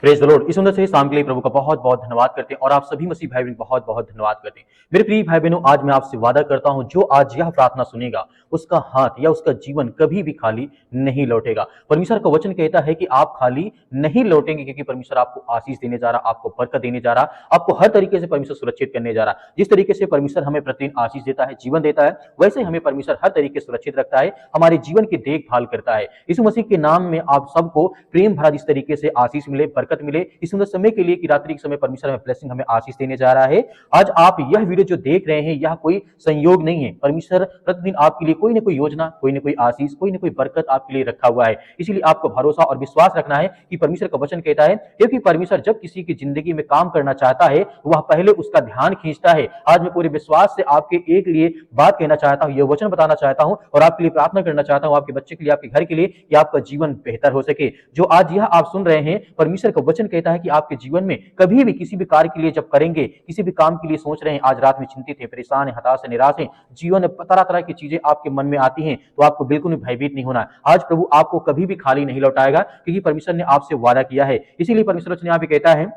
Praise the Lord. इस सुंदर से शाम के लिए प्रभु का बहुत बहुत धन्यवाद करते हैं और आप सभी मसीह भाई बहन बहुत बहुत धन्यवाद करते हैं। मेरे प्रिय भाई बहनों, आज मैं आपसे वादा करता हूं, जो आज यह प्रार्थना सुनेगा उसका हाथ या उसका जीवन कभी भी खाली नहीं लौटेगा। परमेश्वर का वचन कहता है कि आप खाली नहीं लौटेंगे, क्योंकि परमेश्वर आपको आशीष देने जा रहा, आपको बरकत देने जा रहा, आपको हर तरीके से परमेश्वर सुरक्षित करने जा रहा। जिस तरीके से परमेश्वर हमें प्रतिदिन आशीष देता है, जीवन देता है, वैसे हमें परमेश्वर हर तरीके से सुरक्षित रखता है, हमारे जीवन की देखभाल करता है। यीशु मसीह के नाम में आप सबको प्रेम भरा जिस तरीके से आशीष मिले, बरकत मिले, इस सुंदर समय के लिए कि रात्रि के समय परमेश्वर हमें ब्लेसिंग, हमें आशीष देने जा रहा है। आज आप यह वीडियो जो देख रहे हैं, यह कोई संयोग नहीं है। परमेश्वर प्रतिदिन आपके लिए कोई ना कोई योजना, कोई ना कोई आशीष, कोई ना कोई बरकत आपके लिए रखा हुआ है। इसीलिए आपको भरोसा और विश्वास रखना है कि परमेश्वर का वचन कहता है, क्योंकि परमेश्वर जब किसी की जिंदगी में काम करना चाहता है, वह पहले उसका ध्यान खींचता है। आज मैं पूरे विश्वास से आपके एक लिए बात कहना चाहता हूं, यह वचन बताना चाहता हूं और आपके लिए प्रार्थना करना चाहता हूं, आपके बच्चे के लिए, आपके घर के लिए, कि आपका जीवन बेहतर हो सके। जो आज यह आप सुन रहे हैं, परमेश्वर का वचन कहता है कि आपके जीवन में कभी भी किसी भी कार्य के लिए जब करेंगे, किसी भी काम के लिए सोच रहे हैं, आज रात में चिंतित है, परेशान है, हताश है, निराश है, जीवन में तरह तरह की चीजें आपके मन में आती हैं, तो आपको बिल्कुल भी भयभीत नहीं होना। आज प्रभु आपको कभी भी खाली नहीं लौटाएगा, क्योंकि परमेश्वर ने आपसे वादा किया है। इसीलिए परमेश्वर वचन यहाँ पे कहता है,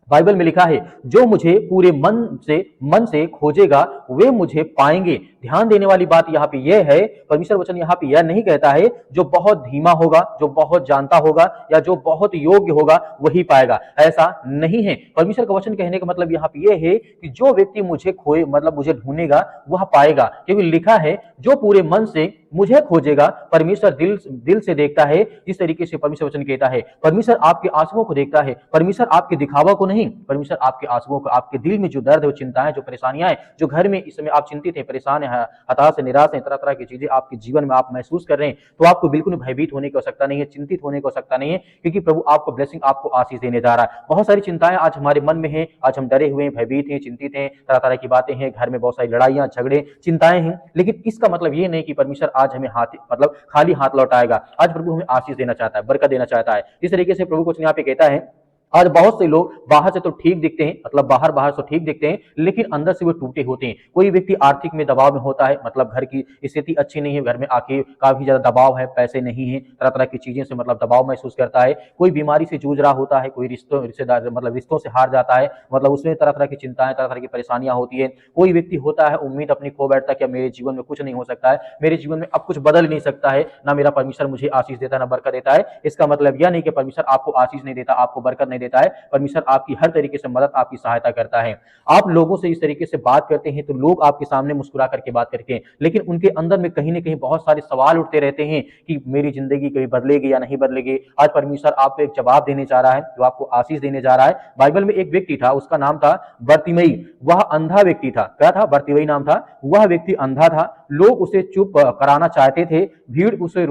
बाइबल में लिखा है, जो मुझे पूरे मन से खोजेगा वे मुझे पाएंगे। ध्यान देने वाली बात यहाँ पे यह है, परमेश्वर वचन यहाँ पे यह नहीं कहता है जो बहुत धीमा होगा, जो बहुत जानता होगा या जो बहुत योग्य होगा वही पाएगा। ऐसा नहीं है। परमेश्वर का वचन कहने का मतलब यहाँ पे यह है कि जो व्यक्ति मुझे खोए, मतलब मुझे ढूंढेगा, वह पाएगा। क्योंकि लिखा है, जो पूरे मन से मुझे खोजेगा। परमेश्वर दिल से देखता है। जिस तरीके से परमेश्वर वचन कहता है, परमेश्वर आपके आंसुओं को देखता है, परमेश्वर आपके दिखावा को नहीं, परमेश्वर आपके आंसुओं को, आपके दिल में जो दर्द है, चिंताएं, जो परेशानियां हैं, जो घर में इस समय आप चिंतित हैं, परेशान हैं, हताश है, निराश है, तरह तरह की चीजें आपके जीवन में आप महसूस कर रहे हैं, तो आपको बिल्कुल भयभीत होने की आवश्यकता नहीं है, चिंतित होने की आवश्यकता नहीं है, क्योंकि प्रभु आपको ब्लेसिंग, आपको आशीष देने जा रहा है। बहुत सारी चिंताएं आज हमारे मन में है, आज हम डरे हुए हैं, भयभीत हैं, चिंतित हैं, तरह तरह की बातें हैं, घर में बहुत सारी लड़ाइयां, झगड़े, चिंताएं हैं, लेकिन इसका मतलब ये नहीं कि परमेश्वर आज हमें खाली हाथ लौटाएगा। आज प्रभु हमें आशीष देना चाहता है, बरकत देना चाहता है। इस तरीके से प्रभु कुछ यहाँ पे कहता है, आज बहुत से लोग बाहर से तो ठीक दिखते हैं, मतलब बाहर से ठीक दिखते हैं, लेकिन अंदर से वो टूटे होते हैं। कोई व्यक्ति आर्थिक में दबाव में होता है, मतलब घर की स्थिति अच्छी नहीं है, घर में आके काफी ज्यादा दबाव है, पैसे नहीं है, तरह तरह की चीजें से मतलब दबाव महसूस करता है। कोई बीमारी से जूझ रहा होता है, कोई रिश्तेदार मतलब रिश्तों से हार जाता है, मतलब उसमें तरह तरह की चिंताएं, तरह तरह की परेशानियां होती है। कोई व्यक्ति होता है उम्मीद अपनी खो बैठता है कि मेरे जीवन में कुछ नहीं हो सकता है, मेरे जीवन में अब कुछ बदल नहीं सकता है, ना मेरा परमेश्वर मुझे आशीष देता है, ना बरकत देता है। इसका मतलब यह नहीं कि परमेश्वर आपको आशीष नहीं देता, आपको बरकत नहीं देता है। परमेश्वर आपकी हर तरीके से मदद, आपकी सहायता करता है। आप लोगों से इस तरीके से बात करते हैं तो लोग आपके सामने मुस्कुरा करके बात करते हैं, लेकिन उनके अंदर में कहीं ना कहीं बहुत सारे सवाल उठते रहते हैं कि मेरी जिंदगी कभी बदलेगी या नहीं बदलेगी। आज परमेश्वर आपको एक जवाब देने जा रहा है, जो आपको आशीष देने जा रहा है। बाइबल में एक व्यक्ति था, उसका नाम था बर्तिमई। वह अंधा व्यक्ति था। क्या था? बर्तिमई नाम था। वह व्यक्ति अंधा था। लोग उसे चुप कराना चाहते थे, भीड़ उसे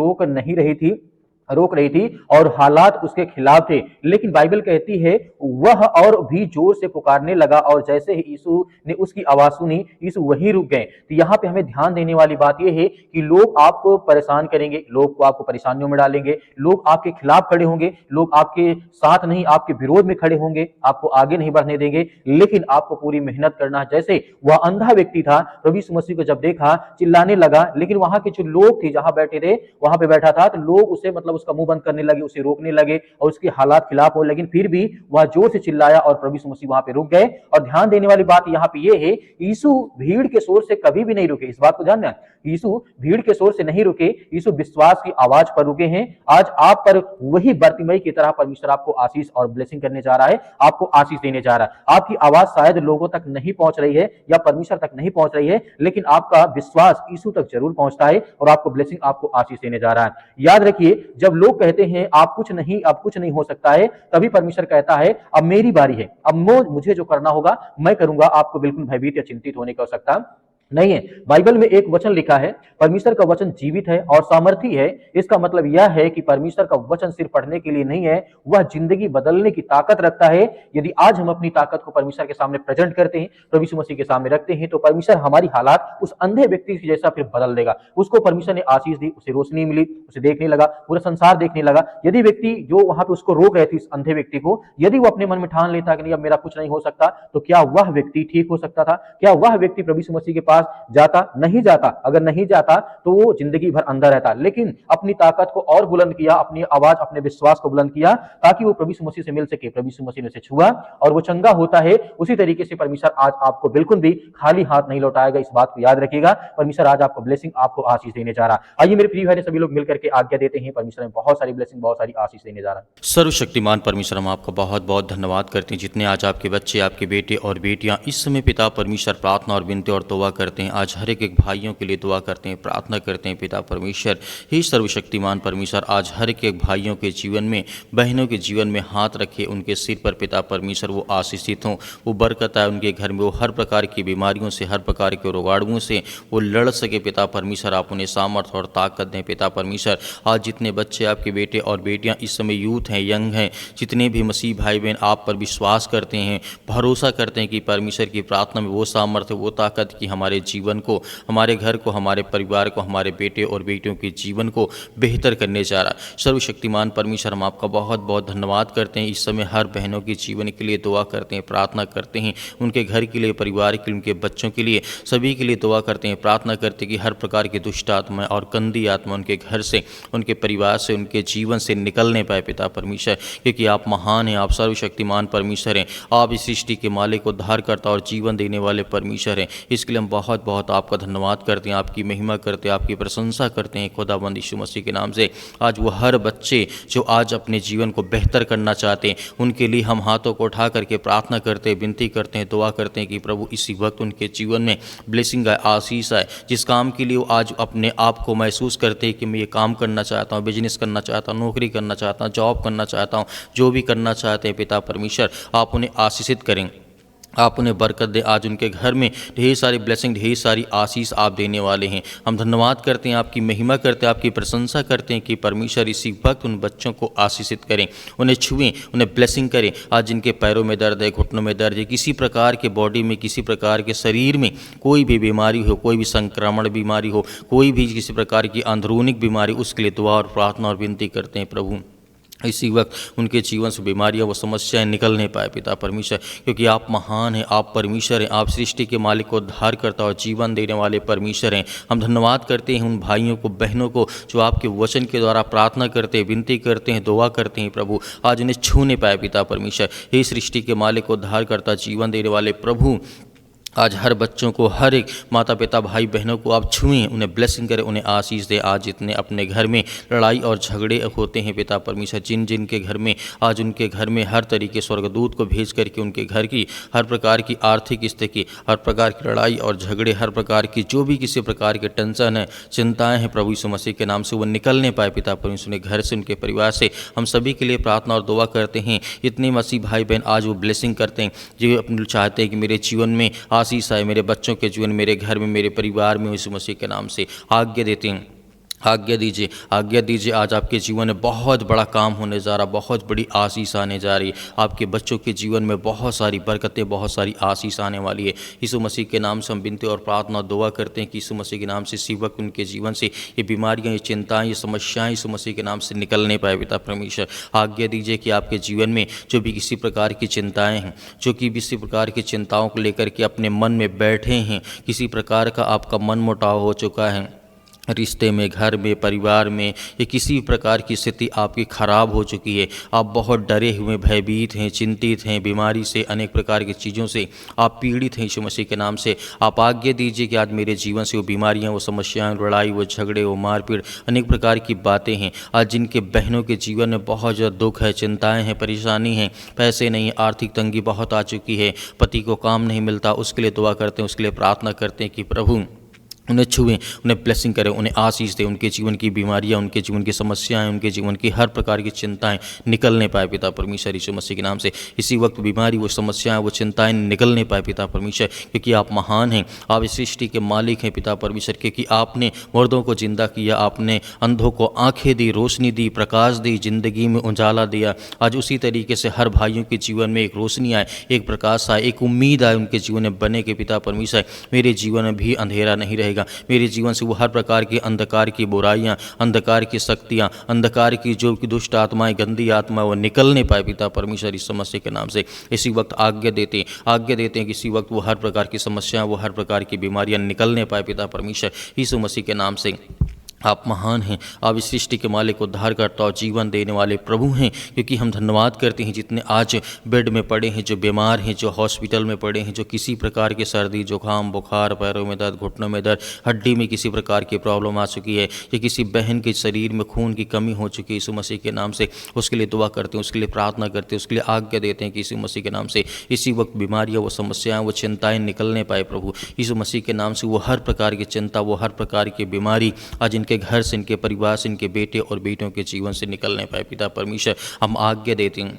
रोक रही थी और हालात उसके खिलाफ थे, लेकिन बाइबल कहती है वह और भी जोर से पुकारने लगा, और जैसे ही यीशु ने उसकी आवाज सुनी, यीशु वहीं रुक गए। तो यहाँ पे हमें ध्यान देने वाली बात यह है कि लोग आपको परेशान करेंगे, लोग को आपको परेशानियों में डालेंगे, लोग आपके खिलाफ खड़े होंगे, लोग आपके साथ नहीं, आपके विरोध में खड़े होंगे, आपको आगे नहीं बढ़ने देंगे, लेकिन आपको पूरी मेहनत करना है। जैसे वह अंधा व्यक्ति था, प्रभु यीशु मसीह को जब देखा, चिल्लाने लगा, लेकिन वहां के जो लोग थे, जहां बैठे थे, वहां पे बैठा था, तो लोग उसे मतलब उसका मुंह बंद करने लगे, उसे रोकने लगे और उसके हालात खिलाफ हो, लेकिन फिर भी वह जोर से चिल्लाया और प्रभु यीशु मसीह वहां पे रुक गए। और ध्यान देने वाली बात यहाँ पे ये है, यीशु भीड़ के शोर से कभी भी नहीं रुके। इस बात को जानना है, यीशु भीड़ के शोर से नहीं रुके, यीशु विश्वास की आवाज पर रुके हैं। आज आप पर वही बर्तिमई की तरह परमेश्वर आपको आशीष और ब्लेसिंग करने जा रहा है, आपको आशीष देने जा रहा है। आपकी आवाज शायद लोगों तक नहीं पहुंच रही है या परमेश्वर तक नहीं पहुंच रही है, लेकिन आपका विश्वास यीशु तक जरूर पहुंचता है और आपको ब्लेसिंग, आपको आशीष देने जा रहा है। याद रखिए, जब लोग कहते हैं आप कुछ नहीं, अब कुछ नहीं हो सकता है, तभी परमेश्वर कहता है अब मेरी बारी है, अब मुझे जो करना होगा मैं करूंगा। आपको बिल्कुल भयभीत या चिंतित होने की आवश्यकता नहीं है। बाइबल में एक वचन लिखा है, परमेश्वर का वचन जीवित है और सामर्थी है। इसका मतलब यह है कि परमेश्वर का वचन सिर्फ पढ़ने के लिए नहीं है, वह जिंदगी बदलने की ताकत रखता है। यदि आज हम अपनी ताकत को परमेश्वर के सामने प्रेजेंट करते हैं, प्रभु यीशु मसीह के सामने रखते हैं, तो परमेश्वर हमारी हालात उस अंधे व्यक्ति की जैसा फिर बदल देगा। उसको परमेश्वर ने आशीष दी, उसे रोशनी मिली, उसे देखने लगा, पूरा संसार देखने लगा। यदि व्यक्ति जो वहां पे उसको रोक रहे थे, इस अंधे व्यक्ति को, यदि वो अपने मन में ठान लेता कि नहीं अब मेरा कुछ नहीं हो सकता, तो क्या वह व्यक्ति ठीक हो सकता था? क्या वह व्यक्ति प्रभु यीशु मसीह के पास पास जाता, नहीं जाता, अगर नहीं जाता तो वो जिंदगी भर अंधा रहता, लेकिन अपनी ताकत को और बुलंद किया, अपनी आवाज, अपने विश्वास को बुलंद किया ताकि वो प्रभु यीशु मसीह से मिल सके। प्रभु यीशु मसीह ने उसे छुआ और वो चंगा होता है। उसी तरीके से परमेश्वर आज आपको बिल्कुल भी खाली हाथ नहीं लौटाएगा, इस बात को याद रखिएगा। परमेश्वर आज आपको ब्लेसिंग, आपको आशीष देने जा रहा। आइए मेरे प्रिय भाई, सभी लोग मिलकर के आज्ञा देते हैं। परमेश्वर में बहुत सारी ब्लेसिंग, बहुत सारी आशीष देने जा रहा है। सर्वशक्तिमान परमेश्वर, हम आपका बहुत बहुत धन्यवाद करते हैं जितने आज आपके बच्चे, आपके बेटे और बेटियां इस समय पिता परमेश्वर प्रार्थना और विनती और दुआ करते हैं। आज हर एक भाइयों के लिए दुआ करते हैं, प्रार्थना करते हैं। पिता परमेश्वर, हे सर्वशक्तिमान परमेश्वर, आज हर एक भाइयों के जीवन में, बहनों के जीवन में हाथ रखे, उनके सिर पर पिता परमेश्वर वो आशीषित हों, वो बरकत आए उनके घर में, वो हर प्रकार की बीमारियों से, हर प्रकार के रोगाणुओं से वो लड़ सके। पिता परमेश्वर, आप उन्हें सामर्थ्य और ताकत दें। पिता परमेश्वर, आज जितने बच्चे, आपके बेटे और बेटियां इस समय यूथ हैं, यंग हैं, जितने भी मसीह भाई बहन आप पर विश्वास करते हैं, भरोसा करते हैं कि परमेश्वर की प्रार्थना में वो सामर्थ्य, वो ताकत कि हमारे जीवन को, हमारे घर को, हमारे परिवार को, हमारे बेटे और बेटियों के जीवन को बेहतर करने जा रहा। सर्वशक्तिमान परमेश्वर, हम आपका बहुत बहुत धन्यवाद करते हैं। इस समय हर बहनों के जीवन के लिए दुआ करते हैं, प्रार्थना करते हैं, उनके घर के लिए, परिवार के लिए, उनके बच्चों के लिए, सभी के लिए दुआ करते हैं, प्रार्थना करते हैं कि हर प्रकार की दुष्ट आत्मा और गंदी आत्मा उनके घर से, उनके परिवार से, उनके जीवन से निकलने पाए। पिता परमेश्वर, क्योंकि आप महान हैं, आप सर्वशक्तिमान परमेश्वर हैं, आप इस सृष्टि के मालिक, उद्धारकर्ता और जीवन देने वाले परमेश्वर हैं। इसके लिए हम बहुत बहुत आपका धन्यवाद करते हैं, आपकी महिमा करते हैं, आपकी प्रशंसा करते हैं। खुदाबंद यीशु मसीह के नाम से आज वो हर बच्चे जो आज अपने जीवन को बेहतर करना चाहते हैं, उनके लिए हम हाथों को उठा करके प्रार्थना करते हैं, विनती करते हैं, दुआ करते हैं कि प्रभु इसी वक्त उनके जीवन में ब्लेसिंग आए, आशीष आए। जिस काम के लिए वो आज अपने आप को महसूस करते हैं कि मैं ये काम करना चाहता हूँ, बिजनेस करना चाहता हूँ, नौकरी करना चाहता हूँ, जॉब करना चाहता हूँ, जो भी करना चाहते हैं, पिता परमेश्वर आप उन्हें आशीषित करें, आप उन्हें बरकत दें। आज उनके घर में ढेर सारी ब्लेसिंग, ढेर सारी आशीष आप देने वाले हैं। हम धन्यवाद करते हैं, आपकी महिमा करते हैं, आपकी प्रशंसा करते हैं कि परमेश्वर इसी वक्त उन बच्चों को आशीषित करें, उन्हें छुएं, उन्हें ब्लेसिंग करें। आज जिनके पैरों में दर्द है, घुटनों में दर्द है, किसी प्रकार के बॉडी में, किसी प्रकार के शरीर में कोई भी बीमारी हो, कोई भी संक्रमण बीमारी हो, कोई भी किसी प्रकार की अंदरूनी बीमारी, उसके लिए दुआ और प्रार्थना और विनती करते हैं। प्रभु इसी वक्त उनके जीवन से बीमारियां व समस्याएं निकल नहीं पाए। पिता परमेश्वर, क्योंकि आप महान हैं, आप परमेश्वर हैं, आप सृष्टि के मालिक को उद्धार करता और जीवन देने वाले परमेश्वर हैं। हम धन्यवाद करते हैं उन भाइयों को, बहनों को जो आपके वचन के द्वारा प्रार्थना करते हैं, विनती करते हैं, दुआ करते हैं। प्रभु आज उन्हें छू नहीं पाए। पिता परमेश्वर, हे सृष्टि के मालिक को उद्धार करता, जीवन देने वाले प्रभु, आज हर बच्चों को, हर एक माता पिता भाई बहनों को आप छुएं, उन्हें ब्लेसिंग करें, उन्हें आशीष दें। आज जितने अपने घर में लड़ाई और झगड़े होते हैं पिता परमेश्वर, जिन जिन के घर में आज उनके घर में हर तरीके स्वर्गदूत को भेज करके उनके घर की हर प्रकार की आर्थिक स्थिति, हर प्रकार की लड़ाई और झगड़े, हर प्रकार की जो भी किसी प्रकार के टेंशन है, चिंताएँ हैं, प्रभु यीशु मसीह के नाम से वो निकलने पाए। पिता परमेश्वर, उनके घर से, उनके परिवार से हम सभी के लिए प्रार्थना और दुआ करते हैं। इतने मसीह भाई बहन आज वो ब्लेसिंग करते हैं, जो अपने चाहते हैं कि मेरे जीवन में आशीष आए, मेरे बच्चों के जीवन, मेरे घर में, मेरे परिवार में, यीशु मसीह के नाम से आज्ञा देते हैं। आज्ञा दीजिए, आज्ञा दीजिए। आज आपके जीवन में बहुत बड़ा काम होने जा रहा, बहुत बड़ी आशीष आने जा रही है। आपके बच्चों के जीवन में बहुत सारी बरकतें, बहुत सारी आशीष आने वाली है। यीशु मसीह के नाम से हम विनती और प्रार्थना दुआ करते हैं कि यीशु मसीह के नाम से इसी वक्त उनके जीवन से ये बीमारियां, ये चिंताएं, ये समस्याएं यीशु मसीह के नाम से निकलने पाए। पिता परमेश्वर, आज्ञा दीजिए कि आपके जीवन में जो भी किसी प्रकार की चिंताएँ हैं, जो कि किसी प्रकार की चिंताओं को लेकर के अपने मन में बैठे हैं, किसी प्रकार का आपका मन मुटाव हो चुका है, रिश्ते में, घर में, परिवार में, या किसी प्रकार की स्थिति आपकी खराब हो चुकी है, आप बहुत डरे हुए, भयभीत हैं, चिंतित हैं, बीमारी से, अनेक प्रकार की चीज़ों से आप पीड़ित हैं, यीशु मसीह के नाम से आप आज्ञा दीजिए कि आज मेरे जीवन से वो बीमारियां, वो समस्याएं, लड़ाई, वो झगड़े, वो मारपीट, अनेक प्रकार की बातें हैं, आज जिनके बहनों के जीवन में बहुत ज़्यादा दुख है, चिंताएँ हैं, परेशानी हैं, पैसे नहीं, आर्थिक तंगी बहुत आ चुकी है, पति को काम नहीं मिलता, उसके लिए दुआ करते हैं, उसके लिए प्रार्थना करते हैं कि प्रभु उन्हें छुएं, उन्हें ब्लेसिंग करें, उन्हें आशीष दें, उनके जीवन की बीमारियां, उनके जीवन की समस्याएं, उनके जीवन की हर प्रकार की चिंताएं निकलने पाए। पिता परमेश्वर, यीशु मसीह के नाम से इसी वक्त बीमारी, वो समस्याएं, वो चिंताएं निकलने पाए। पिता परमेश्वर, क्योंकि आप महान हैं, आप इस सृष्टि के मालिक हैं। पिता परमेश्वर, क्योंकि आपने मुर्दों को जिंदा किया, आपने अंधों को आंखें दी, रोशनी दी, प्रकाश दी, जिंदगी में उजाला दिया। आज उसी तरीके से हर भाइयों के जीवन में एक रोशनी आए, एक प्रकाश आए, एक उम्मीद आए उनके जीवन में बने के पिता परमेश्वर मेरे जीवन में भी अंधेरा नहीं रहेगा, देगा। मेरे जीवन से वो हर प्रकार की अंधकार की बुराइयाँ, अंधकार की शक्तियाँ, अंधकार की जो कि दुष्ट आत्माएं, गंदी आत्मा वो निकल नहीं पाए पिता परमेश्वर यीशु मसीह के नाम से। इसी वक्त आज्ञा देते हैं कि इसी वक्त वो हर प्रकार की समस्याएं, वो हर प्रकार की बीमारियां निकल नहीं पाए पिता परमेश्वर यीशु मसीह के नाम से। आप महान हैं, आप इस सृष्टि के मालिक, उद्धारकर्ता और जीवन देने वाले प्रभु हैं, क्योंकि हम धन्यवाद करते हैं जितने आज बेड में पड़े हैं, जो बीमार हैं, जो हॉस्पिटल में पड़े हैं, जो किसी प्रकार के सर्दी जुकाम बुखार, पैरों में दर्द, घुटनों में दर्द, हड्डी में किसी प्रकार की प्रॉब्लम आ चुकी है, या किसी बहन के शरीर में खून की कमी हो चुकी है, यीशु मसीह के नाम से उसके लिए दुआ करते हैं, उसके लिए प्रार्थना करते हैं, उसके लिए आज्ञा देते हैं कि यीशु मसीह के नाम से इसी वक्त बीमारियाँ, वो समस्याएँ, वो चिंताएँ निकलने पाए प्रभु यीशु मसीह के नाम से। वो हर प्रकार की चिंता, वो हर प्रकार की बीमारी आज इनके घर से, इनके परिवार से, इनके बेटे और बेटियों के जीवन से निकलने पाए पिता परमेश्वर। हम आज्ञा देते हैं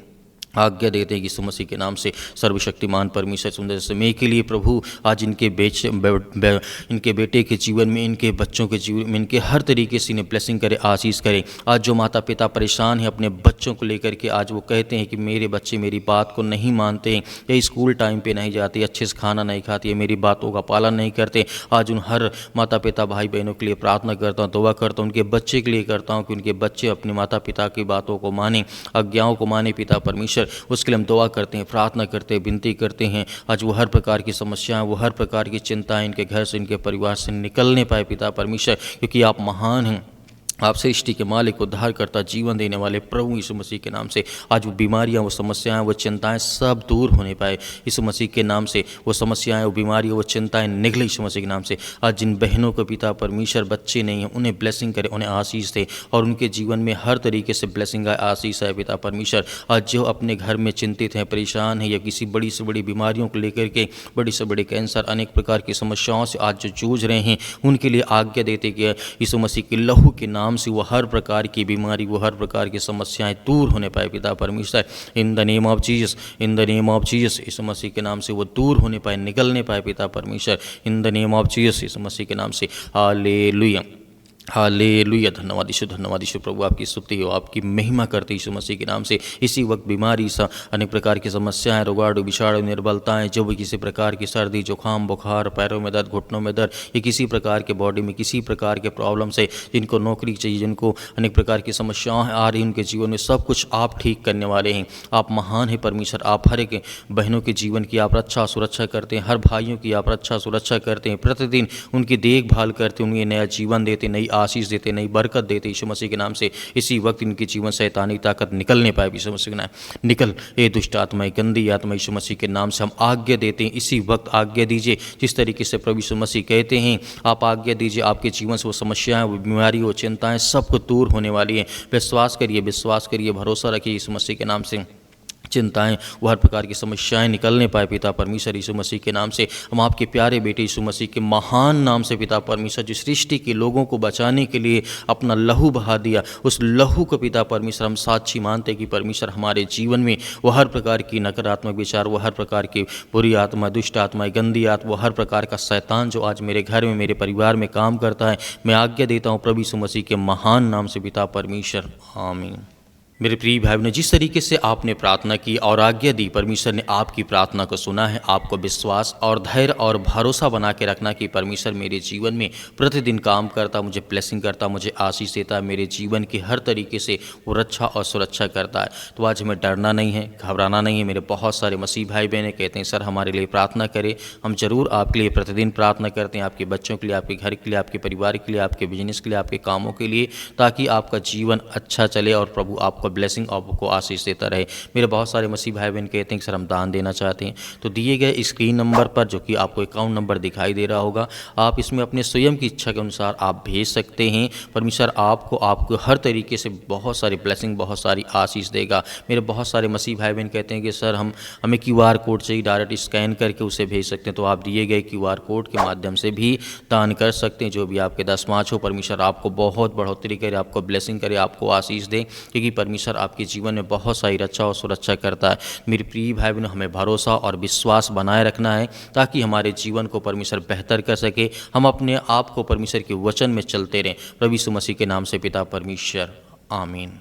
कि यीशु मसीह के नाम से सर्वशक्तिमान परमेश्वर सुंदर समय के लिए प्रभु आज इनके इनके बेटे के जीवन में, इनके बच्चों के जीवन में, इनके हर तरीके से इन्हें ब्लेसिंग करे, आशीष करे। आज जो माता पिता परेशान हैं अपने बच्चों को लेकर के, आज वो कहते हैं कि मेरे बच्चे मेरी बात को नहीं मानते हैं, या स्कूल टाइम पे नहीं जाते, अच्छे से खाना नहीं खाते, मेरी बातों का पालन नहीं करते, आज उन हर माता पिता भाई बहनों के लिए प्रार्थना करता हूँ, दुआ करता हूँ, उनके बच्चे के लिए करता हूँ कि उनके बच्चे अपने माता पिता की बातों को माने, आज्ञाओं को माने पिता परमेश्वर। उसके लिए हम दुआ करते हैं, प्रार्थना करते हैं, विनती करते हैं। आज वो हर प्रकार की समस्याएं, वो हर प्रकार की चिंताएं इनके घर से, इनके परिवार से निकलने पाए पिता परमेश्वर, क्योंकि आप महान हैं, आप सृष्टि के मालिक, उद्धार करता, जीवन देने वाले प्रभु यीशु मसीह के नाम से। आज वो बीमारियां, वो समस्याएं, वो चिंताएं सब दूर होने पाए यीशु मसीह के नाम से। वो समस्याएं, वो बीमारियां, वो चिंताएं निकले यीशु मसीह के नाम से। आज जिन बहनों को पिता परमेश्वर बच्चे नहीं हैं, उन्हें ब्लेसिंग करे, उन्हें आशीष दे, और उनके जीवन में हर तरीके से ब्लेसिंग आए, आशीष है पिता परमेश्वर। आज जो अपने घर में चिंतित हैं, परेशान हैं, या किसी बड़ी से बड़ी बीमारियों को लेकर के, बड़ी से बड़ी कैंसर, अनेक प्रकार की समस्याओं से आज जो जूझ रहे हैं, उनके लिए आज्ञा देते कि यीशु मसीह के लहू के नाम से वो हर प्रकार की बीमारी, वो हर प्रकार की समस्याएं दूर होने पाए पिता परमेश्वर। In the name of Jesus, in the name of Jesus, Yeshu Masih के नाम से वो दूर होने पाए, निकलने पाए पिता परमेश्वर। In the name of Jesus, Yeshu Masih के नाम से। Hallelujah, hallelujah. धन्यवाद यीशु प्रभु, आपकी स्तुति हो, आपकी महिमा करते यीशु मसीह के नाम से। इसी वक्त बीमारी सा, अनेक प्रकार की समस्याएं, रोगाणु, विषाणु, निर्बलताएं, जो भी किसी प्रकार की सर्दी जुकाम बुखार, पैरों में दर्द, घुटनों में दर्द, या किसी प्रकार के बॉडी में किसी प्रकार के प्रॉब्लम से, जिनको नौकरी चाहिए, जिनको अनेक प्रकार की समस्याएं आ रही, उनके जीवन में सब कुछ आप ठीक करने वाले हैं। आप महान हैं परमेश्वर, आप हर एक बहनों के जीवन की आप रक्षा सुरक्षा करते हैं, हर भाइयों की आप रक्षा सुरक्षा करते हैं, प्रतिदिन उनकी देखभाल करते, उन्हें नया जीवन देते, नई आशीष देते, नई बरकत देते यीशु मसीह के नाम से। इसी वक्त इनके जीवन शैतानी ताकत निकलने पाए यीशु मसीह के नाम। निकल ए दुष्ट आत्मा, गंदी आत्मा, यीशु मसीह के नाम से हम आज्ञा देते हैं। इसी वक्त आज्ञा दीजिए, जिस तरीके से प्रभु यीशु मसीह कहते हैं, आप आज्ञा दीजिए, आपके जीवन से वो समस्याएं, वो बीमारी, वो चिंताएं सब कुछ दूर होने वाली हैं। विश्वास करिए, भरोसा रखिए यीशु मसीह के नाम से। चिंताएं, वो हर प्रकार की समस्याएं निकलने पाए पिता परमेश्वर यीशु मसीह के नाम से। हम आपके प्यारे बेटे यीशु मसीह के महान नाम से पिता परमेश्वर, जो सृष्टि के लोगों को बचाने के लिए अपना लहू बहा दिया, उस लहू को पिता परमेश्वर हम साक्षी मानते कि परमेश्वर हमारे जीवन में वो हर प्रकार की नकारात्मक विचार, वो हर प्रकार की बुरी आत्मा, दुष्ट आत्मा, गंदी आत्मा, वो हर प्रकार का शैतान जो आज मेरे घर में, मेरे परिवार में काम करता है, मैं आज्ञा देता हूँ प्रभु यीशु मसीह के महान नाम से पिता परमेश्वर, आमीन। मेरे प्रिय भाई बहनों, जिस तरीके से आपने प्रार्थना की और आज्ञा दी, परमेश्वर ने आपकी प्रार्थना को सुना है। आपको विश्वास और धैर्य और भरोसा बना के रखना कि परमेश्वर मेरे जीवन में प्रतिदिन काम करता, मुझे ब्लेसिंग करता, मुझे आशीष देता है, मेरे जीवन की हर तरीके से वो रक्षा और सुरक्षा करता है। तो आज हमें डरना नहीं है, घबराना नहीं है। मेरे बहुत सारे मसीह भाई बहनें कहते हैं सर हमारे लिए प्रार्थना करें। हम जरूर आपके लिए प्रतिदिन प्रार्थना करते हैं, आपके बच्चों के लिए, आपके घर के लिए, आपके परिवार के लिए, आपके बिजनेस के लिए, आपके कामों के लिए, ताकि आपका जीवन अच्छा चले और प्रभु आपको ब्लेसिंग आपको आशीष देता रहे। मेरे बहुत सारे मसीह भाई बहन कहते हैं कि सर हम दान देना चाहते हैं, तो दिए गए स्क्रीन नंबर पर, जो कि आपको अकाउंट नंबर दिखाई दे रहा होगा, आप इसमें अपने स्वयं की इच्छा के अनुसार आप भेज सकते हैं। परमेश्वर आपको हर तरीके से बहुत सारी ब्लेसिंग, बहुत सारी आशीष देगा। मेरे बहुत सारे मसीह भाई बहन कहते हैं कि सर हमें QR कोड चाहिए, डायरेक्ट स्कैन करके उसे भेज सकते हैं, तो आप दिए गए QR कोड के माध्यम से भी दान कर सकते हैं। जो भी आपके दशमांश हो, परमेश्वर आपको बहुत बढ़ोतरी करे, आपको ब्लेसिंग करे, आपको आशीष दे, क्योंकि परमेश्वर आपके जीवन में बहुत सारी रक्षा और सुरक्षा करता है। मेरे प्रिय भाई बहनों, हमें भरोसा और विश्वास बनाए रखना है, ताकि हमारे जीवन को परमेश्वर बेहतर कर सके। हम अपने आप को परमेश्वर के वचन में चलते रहें। प्रभु यीशु मसीह के नाम से पिता परमेश्वर, आमीन।